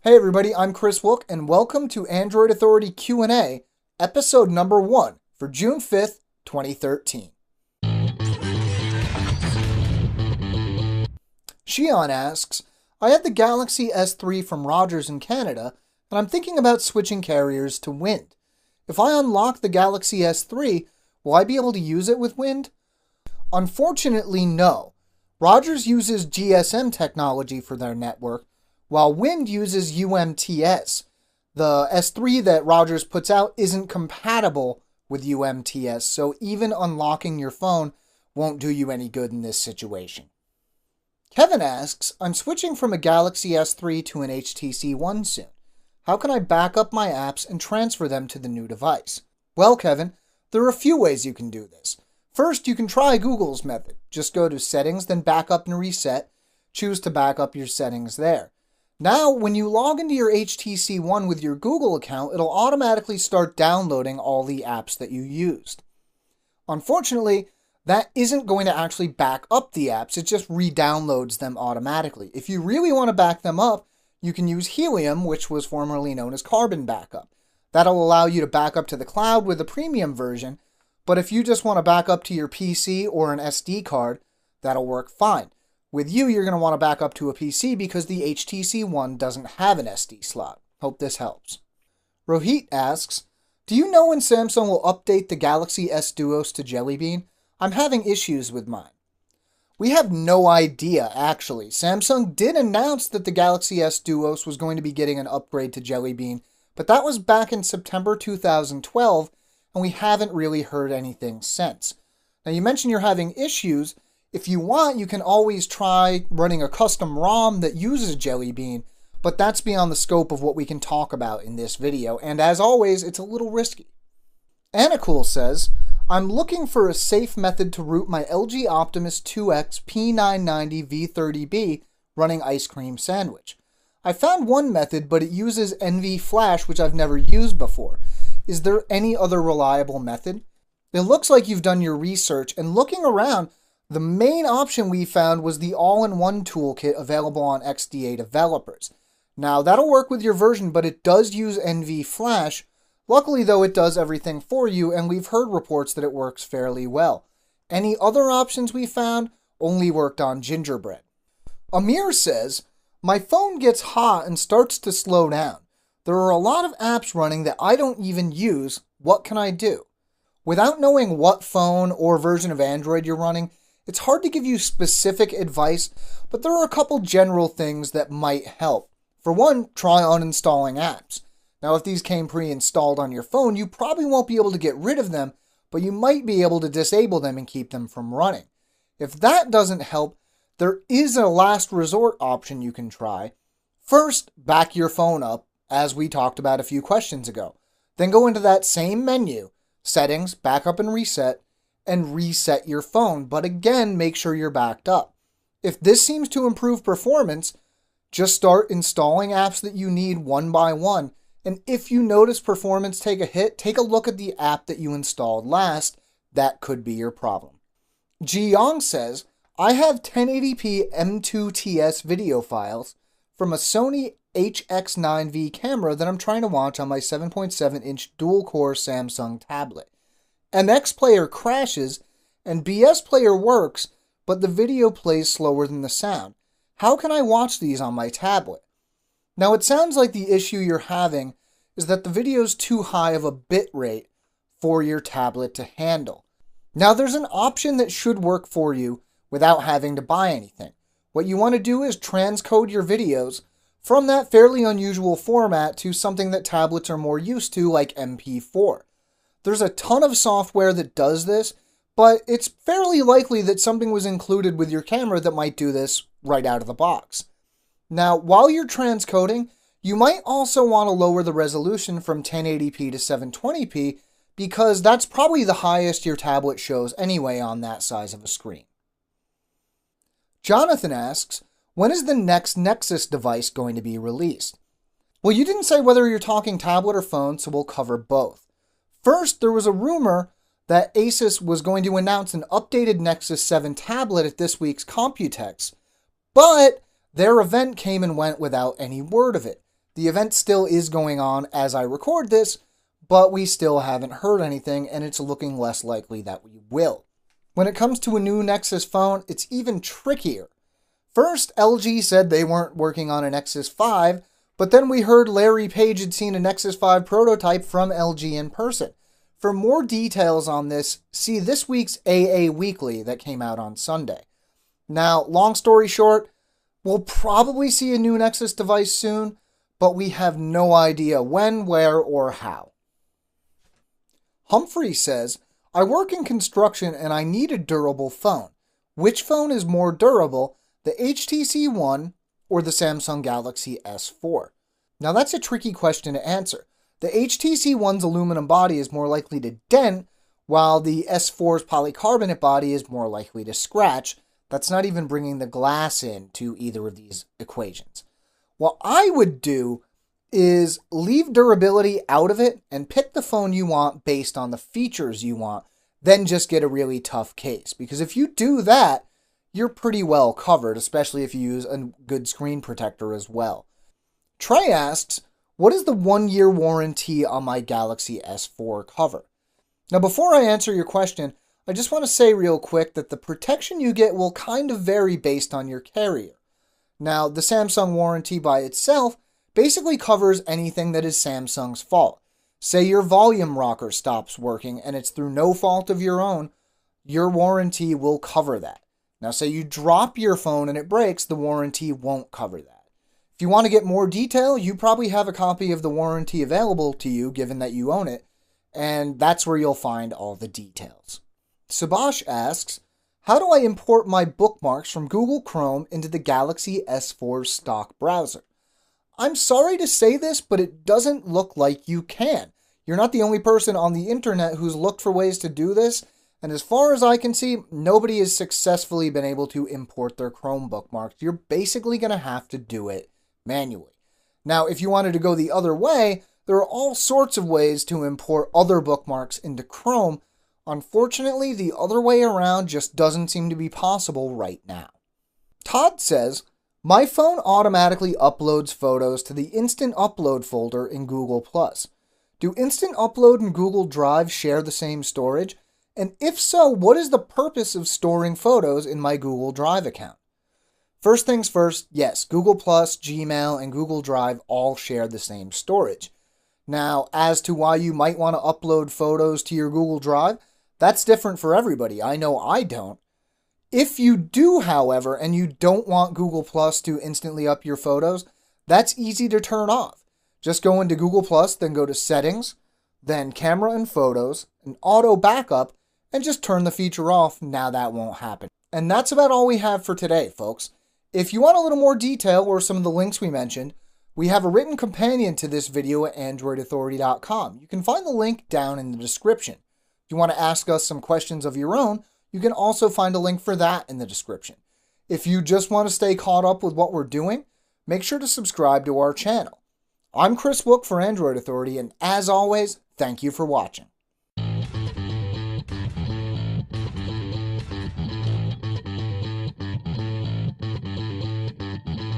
Hey everybody, I'm Chris Wook, and welcome to Android Authority Q&A, episode number 1 for June 5th, 2013. Shion asks, I had the Galaxy S3 from Rogers in Canada, and I'm thinking about switching carriers to Wind. If I unlock the Galaxy S3, will I be able to use it with Wind? Unfortunately, no. Rogers uses GSM technology for their network, while Wind uses UMTS. The S3 that Rogers puts out isn't compatible with UMTS, so even unlocking your phone won't do you any good in this situation. Kevin asks, I'm switching from a Galaxy S3 to an HTC One soon. How can I back up my apps and transfer them to the new device? Well, Kevin, there are a few ways you can do this. First, you can try Google's method. Just go to Settings, then Backup and Reset. Choose to back up your settings there. Now, when you log into your HTC One with your Google account, it'll automatically start downloading all the apps that you used. Unfortunately, that isn't going to actually back up the apps, it just re-downloads them automatically. If you really want to back them up, you can use Helium, which was formerly known as Carbon Backup. That'll allow you to back up to the cloud with the premium version, but if you just want to back up to your PC or an SD card, that'll work fine. With you, you're going to want to back up to a PC because the HTC One doesn't have an SD slot. Hope this helps. Rohit asks, do you know when Samsung will update the Galaxy S Duos to Jelly Bean? I'm having issues with mine. We have no idea, actually. Samsung did announce that the Galaxy S Duos was going to be getting an upgrade to Jelly Bean, but that was back in September 2012, and we haven't really heard anything since. Now, you mentioned you're having issues. If you want, you can always try running a custom ROM that uses Jelly Bean, but that's beyond the scope of what we can talk about in this video, and as always, it's a little risky. Anacool says, I'm looking for a safe method to root my LG Optimus 2X P990 V30B running Ice Cream Sandwich. I found one method, but it uses NV Flash, which I've never used before. Is there any other reliable method? It looks like you've done your research, and looking around, the main option we found was the all-in-one toolkit available on XDA developers. Now, that'll work with your version, but it does use NV Flash. Luckily, though, it does everything for you, and we've heard reports that it works fairly well. Any other options we found only worked on Gingerbread. Amir says, my phone gets hot and starts to slow down. There are a lot of apps running that I don't even use. What can I do? Without knowing what phone or version of Android you're running, it's hard to give you specific advice, but there are a couple general things that might help. For one, try uninstalling apps. Now, if these came pre-installed on your phone, you probably won't be able to get rid of them, but you might be able to disable them and keep them from running. If that doesn't help, there is a last resort option you can try. First, back your phone up, as we talked about a few questions ago. Then go into that same menu, Settings, Backup and Reset, and reset your phone, but again, make sure you're backed up. If this seems to improve performance, just start installing apps that you need one by one, and if you notice performance take a hit, take a look at the app that you installed last. That could be your problem. Ji Yong says, I have 1080p M2TS video files from a Sony HX9V camera that I'm trying to watch on my 7.7-inch dual-core Samsung tablet. MX Player crashes, and BS Player works, but the video plays slower than the sound. How can I watch these on my tablet? Now, it sounds like the issue you're having is that the video's too high of a bit rate for your tablet to handle. Now, there's an option that should work for you without having to buy anything. What you want to do is transcode your videos from that fairly unusual format to something that tablets are more used to, like MP4. There's a ton of software that does this, but it's fairly likely that something was included with your camera that might do this right out of the box. Now, while you're transcoding, you might also want to lower the resolution from 1080p to 720p because that's probably the highest your tablet shows anyway on that size of a screen. Jonathan asks, when is the next Nexus device going to be released? Well, you didn't say whether you're talking tablet or phone, so we'll cover both. First, there was a rumor that Asus was going to announce an updated Nexus 7 tablet at this week's Computex, but their event came and went without any word of it. The event still is going on as I record this, but we still haven't heard anything, and it's looking less likely that we will. When it comes to a new Nexus phone, it's even trickier. First, LG said they weren't working on a Nexus 5, but then we heard Larry Page had seen a Nexus 5 prototype from LG in person. For more details on this, see this week's AA Weekly that came out on Sunday. Now, long story short, we'll probably see a new Nexus device soon, but we have no idea when, where, or how. Humphrey says, I work in construction and I need a durable phone. Which phone is more durable, the HTC One or the Samsung Galaxy S4? Now that's a tricky question to answer. The HTC One's aluminum body is more likely to dent, while the S4's polycarbonate body is more likely to scratch. That's not even bringing the glass into either of these equations. What I would do is leave durability out of it and pick the phone you want based on the features you want, then just get a really tough case. Because if you do that, you're pretty well covered, especially if you use a good screen protector as well. Trey asks, what is the 1-year warranty on my Galaxy S4 cover? Now, before I answer your question, I just want to say real quick that the protection you get will kind of vary based on your carrier. Now, the Samsung warranty by itself basically covers anything that is Samsung's fault. Say your volume rocker stops working and it's through no fault of your own, your warranty will cover that. Now, say you drop your phone and it breaks, the warranty won't cover that. If you want to get more detail, you probably have a copy of the warranty available to you, given that you own it, and that's where you'll find all the details. Subash asks, how do I import my bookmarks from Google Chrome into the Galaxy S4 stock browser? I'm sorry to say this, but it doesn't look like you can. You're not the only person on the internet who's looked for ways to do this, and as far as I can see, nobody has successfully been able to import their Chrome bookmarks. You're basically going to have to do it manually. Now, if you wanted to go the other way, there are all sorts of ways to import other bookmarks into Chrome. Unfortunately, the other way around just doesn't seem to be possible right now. Todd says, my phone automatically uploads photos to the Instant Upload folder in Google+. Do Instant Upload and Google Drive share the same storage? And if so, what is the purpose of storing photos in my Google Drive account? First things first, yes, Google+, Gmail, and Google Drive all share the same storage. Now, as to why you might want to upload photos to your Google Drive, that's different for everybody. I know I don't. If you do, however, and you don't want Google+ to instantly up your photos, that's easy to turn off. Just go into Google+, then go to Settings, then Camera and Photos, and Auto Backup, and just turn the feature off. Now that won't happen. And that's about all we have for today, folks. If you want a little more detail or some of the links we mentioned, we have a written companion to this video at AndroidAuthority.com. You can find the link down in the description. If you want to ask us some questions of your own, you can also find a link for that in the description. If you just want to stay caught up with what we're doing, make sure to subscribe to our channel. I'm Chris Wook for Android Authority, and as always, thank you for watching.